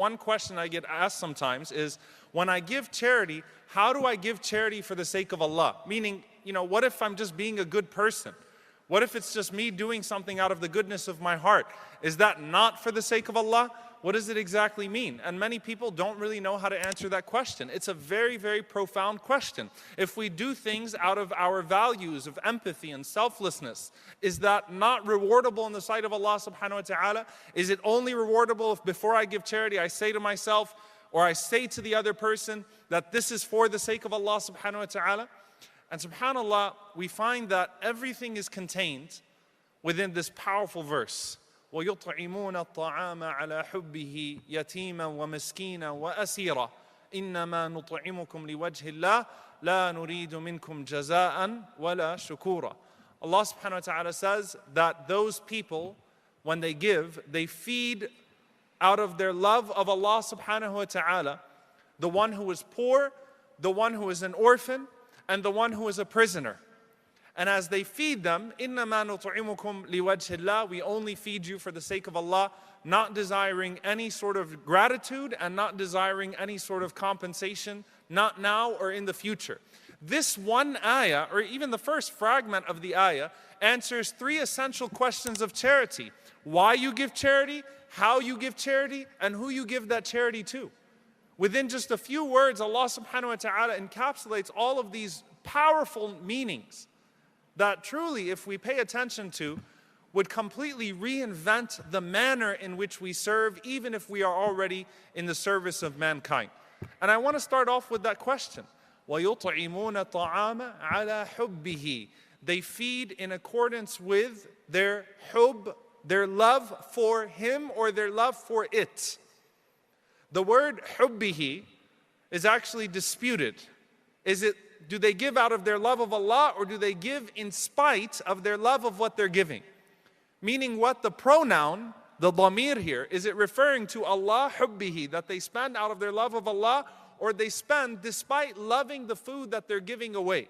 One question I get asked sometimes is, when I give charity, how do I give charity for the sake of Allah? Meaning, what if I'm just being a good person? What if it's just me doing something out of the goodness of my heart? Is that not for the sake of Allah? What does it exactly mean? And many people don't really know how to answer that question. It's a very, very profound question. If we do things out of our values of empathy and selflessness, is that not rewardable in the sight of Allah subhanahu wa ta'ala? Is it only rewardable if before I give charity, I say to myself, or I say to the other person that this is for the sake of Allah subhanahu wa ta'ala? And subhanAllah, we find that everything is contained within this powerful verse. وَيُطْعِمُونَ الطَّعَامَ عَلَى حُبِّهِ يَتِيمًا وَمِسْكِينًا وَأَسِيرًا إِنَّمَا نُطْعِمُكُمْ لِوَجْهِ اللَّهِ لَا نُرِيدُ مِنْكُمْ جَزَاءً وَلَا شُكُورًا. Allah subhanahu wa ta'ala says that those people, when they give, they feed out of their love of Allah subhanahu wa ta'ala, the one who is poor, the one who is an orphan, and the one who is a prisoner. And as they feed them, إِنَّمَا نُطْعِمُكُمْ لِوَجْهِ اللَّهِ, we only feed you for the sake of Allah, not desiring any sort of gratitude and not desiring any sort of compensation, not now or in the future. This one ayah, or even the first fragment of the ayah, answers three essential questions of charity. Why you give charity, how you give charity, and who you give that charity to. Within just a few words, Allah subhanahu wa ta'ala encapsulates all of these powerful meanings that truly, if we pay attention to, would completely reinvent the manner in which we serve, even if we are already in the service of mankind. And I want to start off with that question. وَيُطْعِمُونَ الطَّعَامَ عَلَى حُبِّهِ. They feed in accordance with their hubb, their love for him or their love for it. The word hubbihi is actually disputed. Do they give out of their love of Allah, or do they give in spite of their love of what they're giving? Meaning what the pronoun, the dhamir here, is it referring to Allah hubbihi, that they spend out of their love of Allah, or they spend despite loving the food that they're giving away?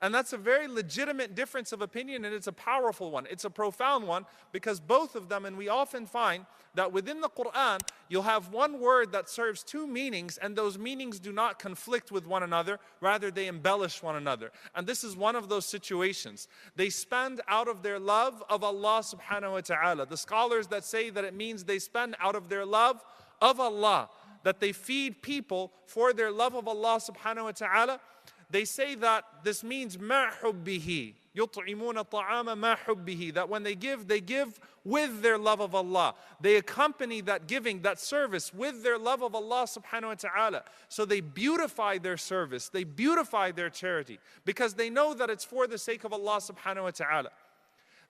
And that's a very legitimate difference of opinion, and it's a powerful one. It's a profound one, because both of them, and we often find that within the Quran, you'll have one word that serves two meanings, and those meanings do not conflict with one another, rather they embellish one another. And this is one of those situations. They spend out of their love of Allah subhanahu wa ta'ala. The scholars that say that it means they spend out of their love of Allah, that they feed people for their love of Allah subhanahu wa ta'ala, they say that this means مَا حُبِّهِ يُطْعِمُونَ الطَّعَامَ مَا حُبِّهِ, that when they give with their love of Allah. They accompany that giving, that service, with their love of Allah subhanahu wa ta'ala. So they beautify their service, they beautify their charity, because they know that it's for the sake of Allah subhanahu wa ta'ala.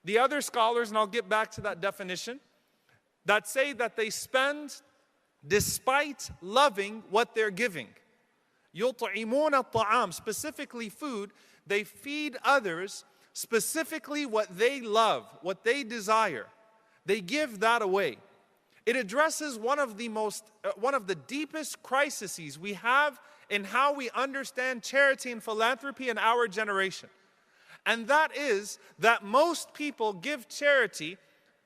The other scholars, and I'll get back to that definition, that say that they spend despite loving what they're giving. يُطْعِمُونَ الطَّعَامِ, specifically food. They feed others specifically what they love, what they desire. They give that away. It addresses one of the deepest crises we have in how we understand charity and philanthropy in our generation. And that is that most people give charity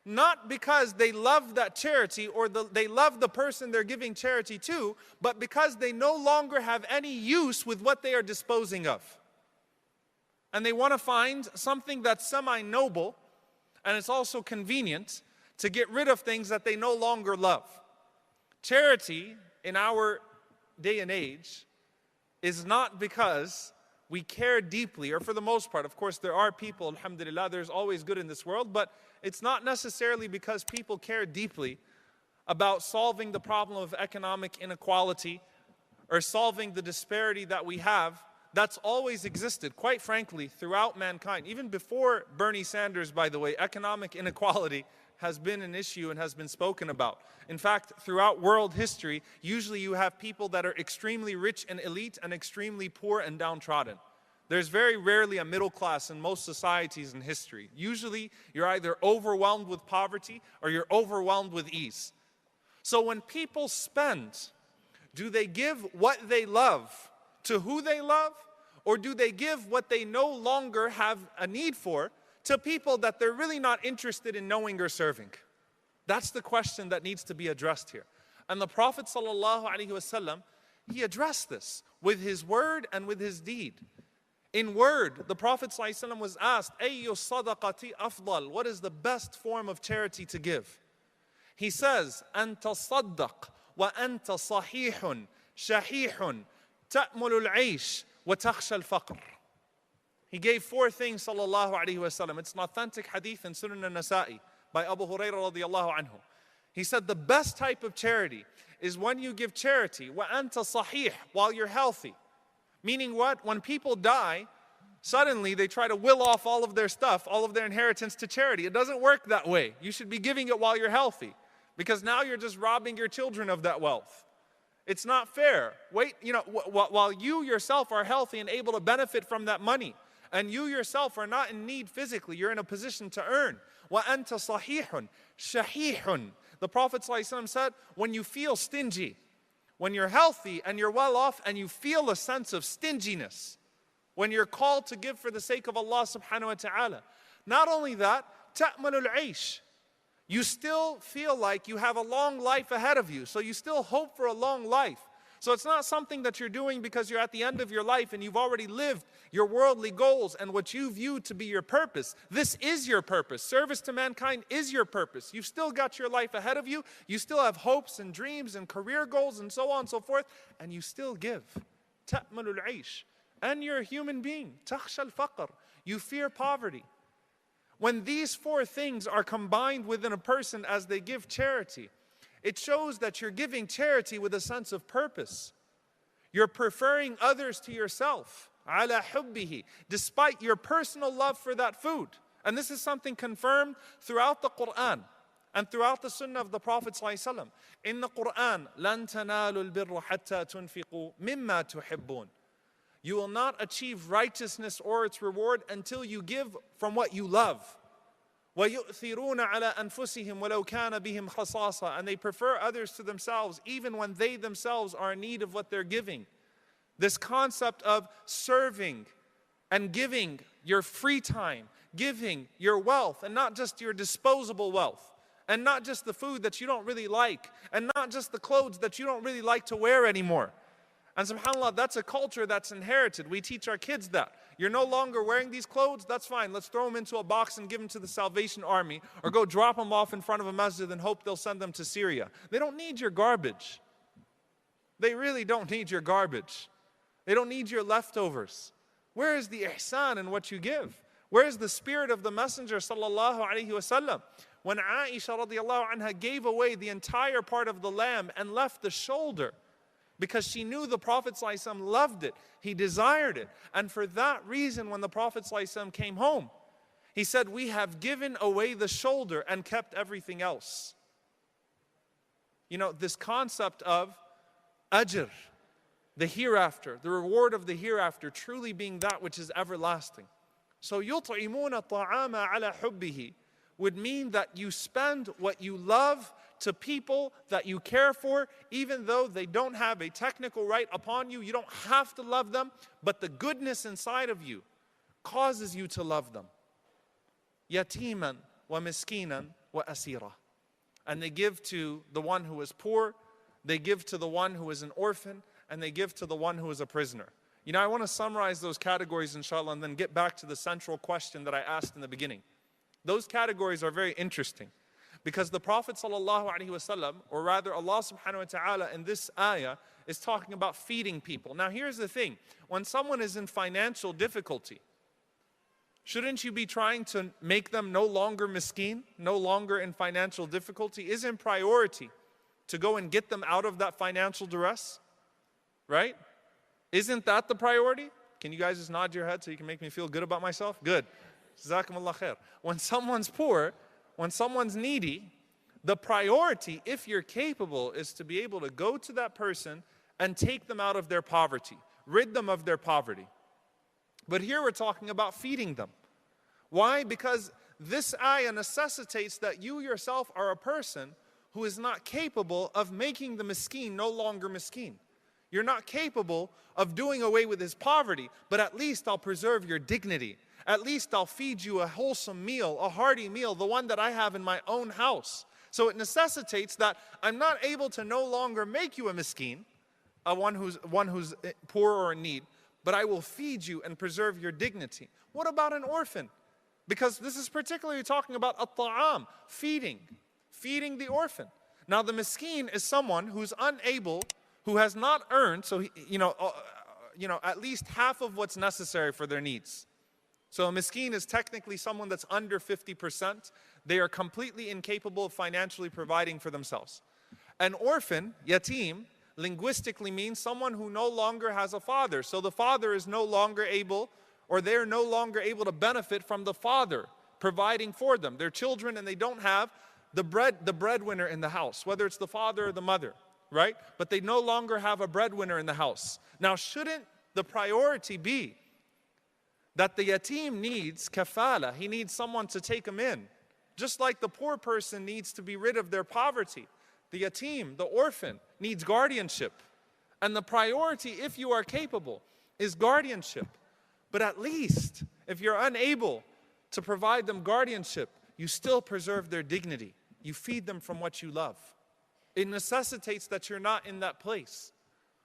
not because they love that charity or they love the person they're giving charity to, but because they no longer have any use with what they are disposing of. And they want to find something that's semi-noble, and it's also convenient to get rid of things that they no longer love. Charity in our day and age is not because we care deeply, or for the most part, of course there are people, alhamdulillah, there's always good in this world, but it's not necessarily because people care deeply about solving the problem of economic inequality or solving the disparity that we have. That's always existed, quite frankly, throughout mankind. Even before Bernie Sanders, by the way, economic inequality has been an issue and has been spoken about. In fact, throughout world history, usually you have people that are extremely rich and elite and extremely poor and downtrodden. There's very rarely a middle class in most societies in history. Usually, you're either overwhelmed with poverty or you're overwhelmed with ease. So when people spend, do they give what they love to who they love, or do they give what they no longer have a need for to people that they're really not interested in knowing or serving? That's the question that needs to be addressed here. And the Prophet ﷺ, he addressed this with his word and with his deed. In word, the Prophet ﷺ was asked, Ayyu sadaqati afdal, what is the best form of charity to give? He says, Anta saddaq wa anta sahihun, shahihun, ta'mulul aish, wa takhsha al-faqr. He gave four things, sallallahu alayhi wa sallam. It's an authentic hadith in Sunan al-Nasa'i by Abu Hurairah radiallahu anhu. He said the best type of charity is when you give charity, wa anta sahih, while you're healthy. Meaning what? When people die, suddenly they try to will off all of their stuff, all of their inheritance to charity. It doesn't work that way. You should be giving it while you're healthy, because now you're just robbing your children of that wealth. It's not fair. Wait, while you yourself are healthy and able to benefit from that money, and you yourself are not in need physically, you're in a position to earn. Wa anta sahihun, shahihun. The Prophet ﷺ said, when you feel stingy, when you're healthy and you're well off and you feel a sense of stinginess, when you're called to give for the sake of Allah subhanahu wa ta'ala. Not only that, ta'malul aish. You still feel like you have a long life ahead of you, so you still hope for a long life. So it's not something that you're doing because you're at the end of your life and you've already lived your worldly goals and what you view to be your purpose. This is your purpose. Service to mankind is your purpose. You've still got your life ahead of you. You still have hopes and dreams and career goals and so on and so forth. And you still give. Ta'malul aish. And you're a human being. Takhsha al-faqr. You fear poverty. When these four things are combined within a person as they give charity, it shows that you're giving charity with a sense of purpose. You're preferring others to yourself, ala hubbihi, despite your personal love for that food. And this is something confirmed throughout the Quran and throughout the Sunnah of the Prophet ﷺ. In the Quran, لَن تَنَالُوا الْبِرَّ حَتَّى تُنْفِقُوا مِمَّا تُحِبُّونَ. You will not achieve righteousness or its reward until you give from what you love. وَيُؤْثِرُونَ عَلَىٰ أَنفُسِهِمْ وَلَوْ كَانَ بِهِمْ خَصَاصَةٌ. And they prefer others to themselves even when they themselves are in need of what they're giving. This concept of serving and giving your free time, giving your wealth, and not just your disposable wealth, and not just the food that you don't really like, and not just the clothes that you don't really like to wear anymore. And subhanAllah, that's a culture that's inherited. We teach our kids that. You're no longer wearing these clothes, that's fine. Let's throw them into a box and give them to the Salvation Army, or go drop them off in front of a masjid and hope they'll send them to Syria. They don't need your garbage. They really don't need your garbage. They don't need your leftovers. Where is the ihsan in what you give? Where is the spirit of the Messenger sallallahu alaihi wasallam? When Aisha radiallahu anha gave away the entire part of the lamb and left the shoulder, because she knew the Prophet ﷺ loved it. He desired it. And for that reason, when the Prophet ﷺ came home, he said, we have given away the shoulder and kept everything else. You know, this concept of ajr, the hereafter, the reward of the hereafter, truly being that which is everlasting. So يُطْعِمُونَ الطَّعَامَ عَلَى حُبِّهِ would mean that you spend what you love to people that you care for, even though they don't have a technical right upon you. You don't have to love them, but the goodness inside of you causes you to love them. Yatiman wa miskinan wa asira. And they give to the one who is poor, they give to the one who is an orphan, and they give to the one who is a prisoner. You know, I want to summarize those categories, inshallah, and then get back to the central question that I asked in the beginning. Those categories are very interesting. Because the Prophet ﷺ, or rather Allah subhanahu wa ta'ala in this ayah, is talking about feeding people. Now here's the thing. When someone is in financial difficulty, shouldn't you be trying to make them no longer miskeen, no longer in financial difficulty? Isn't priority to go and get them out of that financial duress? Right? Isn't that the priority? Can you guys just nod your head so you can make me feel good about myself? Good. Jazakumullah khair. When someone's poor, when someone's needy, the priority, if you're capable, is to be able to go to that person and take them out of their poverty, rid them of their poverty. But here we're talking about feeding them. Why? Because this ayah necessitates that you yourself are a person who is not capable of making the miskeen no longer miskeen. You're not capable of doing away with his poverty, but at least I'll preserve your dignity. At least I'll feed you a wholesome meal, a hearty meal, the one that I have in my own house. So it necessitates that I'm not able to no longer make you a miskin, one who's poor or in need, but I will feed you and preserve your dignity. What about an orphan? Because this is particularly talking about at-ta'am, feeding the orphan. Now the miskin is someone who's unable, who has not earned, so at least half of what's necessary for their needs. So a miskin is technically someone that's under 50%. They are completely incapable of financially providing for themselves. An orphan, yatim, linguistically means someone who no longer has a father. So the father is no longer able, or they're no longer able to benefit from the father providing for them. They're children and they don't have the breadwinner in the house, whether it's the father or the mother, right? But they no longer have a breadwinner in the house. Now, shouldn't the priority be that the yatim needs kafala? He needs someone to take him in. Just like the poor person needs to be rid of their poverty, the yatim, the orphan, needs guardianship. And the priority, if you are capable, is guardianship. But at least, if you're unable to provide them guardianship, you still preserve their dignity. You feed them from what you love. It necessitates that you're not in that place.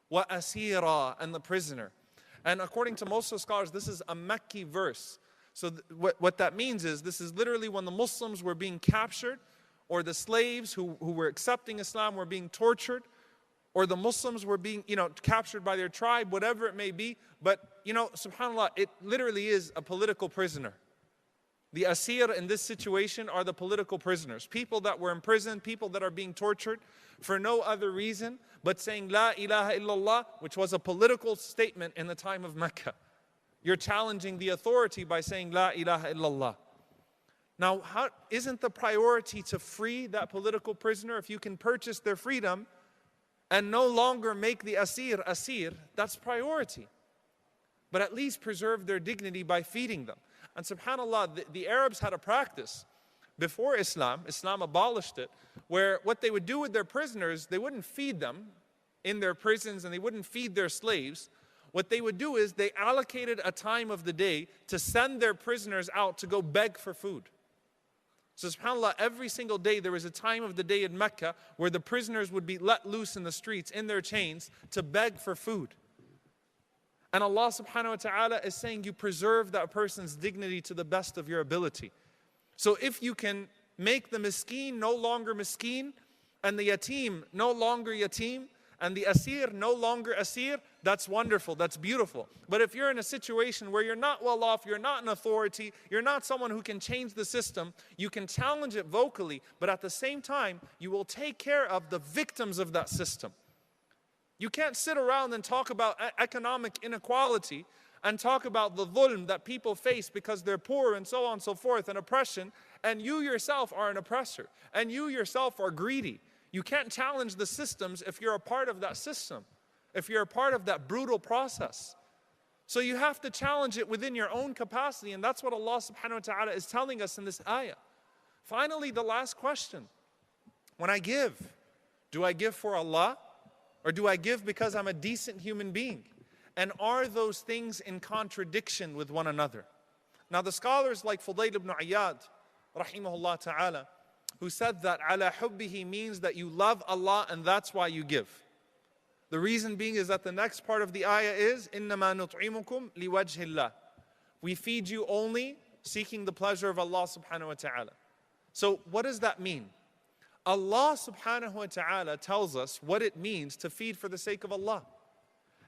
Wa asira, and the prisoner. And according to most of the scholars, this is a Mecca verse. So what that means is, this is literally when the Muslims were being captured, or the slaves who were accepting Islam were being tortured, or the Muslims were being, captured by their tribe, whatever it may be. But, subhanAllah, it literally is a political prisoner. The asir in this situation are the political prisoners. People that were in prison, people that are being tortured for no other reason but saying La ilaha illallah, which was a political statement in the time of Mecca. You're challenging the authority by saying La ilaha illallah. Now, isn't the priority to free that political prisoner? If you can purchase their freedom and no longer make the asir, that's priority. But at least preserve their dignity by feeding them. And subhanAllah, the Arabs had a practice before Islam abolished it, where what they would do with their prisoners, they wouldn't feed them in their prisons and they wouldn't feed their slaves. What they would do is they allocated a time of the day to send their prisoners out to go beg for food. So subhanAllah, every single day there was a time of the day in Mecca where the prisoners would be let loose in the streets in their chains to beg for food. And Allah subhanahu wa ta'ala is saying you preserve that person's dignity to the best of your ability. So if you can make the miskin no longer miskin, and the yatim no longer yatim, and the asir no longer asir, that's wonderful, that's beautiful. But if you're in a situation where you're not well off, you're not an authority, you're not someone who can change the system, you can challenge it vocally, but at the same time, you will take care of the victims of that system. You can't sit around and talk about economic inequality and talk about the dhulm that people face because they're poor and so on and so forth, and oppression, and you yourself are an oppressor, and you yourself are greedy. You can't challenge the systems if you're a part of that system, if you're a part of that brutal process. So you have to challenge it within your own capacity, and that's what Allah subhanahu wa ta'ala is telling us in this ayah. Finally, the last question. When I give, do I give for Allah? Or do I give because I'm a decent human being? And are those things in contradiction with one another? Now the scholars like Fudayl ibn Iyad, rahimahullah ta'ala, who said that ala hubbihi means that you love Allah and that's why you give. The reason being is that the next part of the ayah is إِنَّمَا نُطْعِمُكُمْ لِوَجْهِ اللَّهِ. We feed you only seeking the pleasure of Allah subhanahu wa ta'ala. So what does that mean? Allah subhanahu wa ta'ala tells us what it means to feed for the sake of Allah.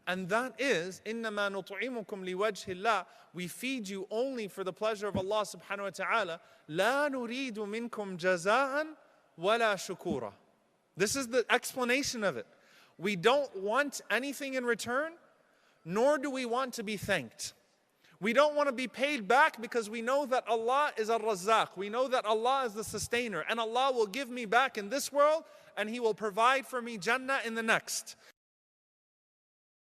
And that is, إِنَّمَا نُطْعِمُكُمْ لِوَجْهِ اللَّهِ. We feed you only for the pleasure of Allah subhanahu wa ta'ala. لَا نُرِيدُ مِنْكُمْ جَزَاءً وَلَا شُكُورًا. This is the explanation of it. We don't want anything in return, nor do we want to be thanked. We don't want to be paid back because we know that Allah is Ar-Razzaq. We know that Allah is the sustainer, and Allah will give me back in this world and He will provide for me Jannah in the next.